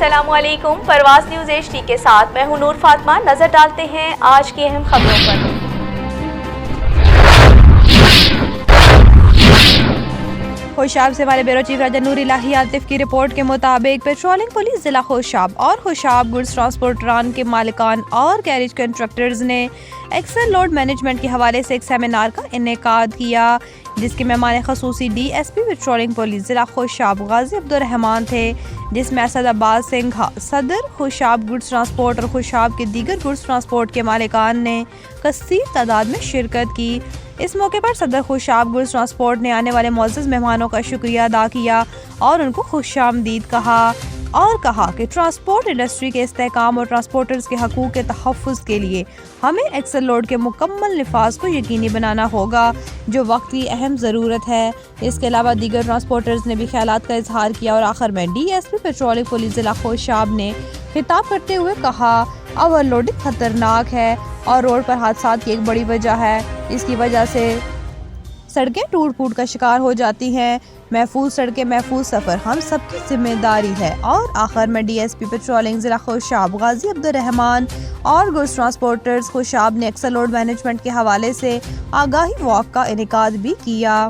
अस्सलाम वालेकुम। परवाज़ news HD के साथ मैं हूं नूर फातिमा। नजर डालते हैं आज की अहम खबरों पर। होशाब से हमारे ब्यूरो चीफ राजा नूर इलाही आतिफ की रिपोर्ट के मुताबिक पेट्रोलिंग पुलिस जिला होशाब और होशाब गुड्स ट्रांसपोर्टरान के मालिकान और गैरेज कंट्रक्टर्स ने एक्सेल लोड मैनेजमेंट के हवाले से एक सेमिनार का इनेकाद किया, जिसके मेहमान खसूसी DSP पेट्रोलिंग पुलिस जिला होशाब गाजी अब्दुर्रहमान थे, जिसमें असदाबाद सिंह सदर होशाब गुड्स ट्रांसपोर्ट और होशाब के दीगर गुड्स ट्रांसपोर्ट के मालिकान ने कसीर तादाद में शिरकत की। इस मौके पर सदर होशाब गुड्स ट्रांसपोर्ट ने आने वाले मुअज़्ज़ज़ मेहमानों का शुक्रिया अदा किया और उनको खुशामदीद कहा और कहा कि ट्रांसपोर्ट इंडस्ट्री के इस्तेहकाम और ट्रांसपोर्टर्स के हकूक़ के तहफ़्फ़ुज़ के लिए हमें एक्सेल लोड के मुकम्मल निफाज को यकीनी बनाना होगा, जो वक्त की अहम ज़रूरत है। इसके अलावा दीगर ट्रांसपोर्टर्स ने भी ख्यालात का इजहार किया और आखिर में DSP पेट्रोलिंग पुलिस जिला होशाब ने खिताब करते हुए कहा, ओवरलोडिंग खतरनाक है और रोड पर हादसात की एक बड़ी वजह है। इसकी वजह से सड़कें टूट फूट का शिकार हो जाती हैं। महफूज सड़कें, महफूज सफ़र हम सबकी जिम्मेदारी है। और आखिर में DSP पेट्रोलिंग जिला होशाब गाजी अब्दुर्रहमान और गुड्स ट्रांसपोर्टर्स होशाब ने एक्सेल लोड मैनेजमेंट के हवाले से आगाही वॉक का इनेकाद भी किया।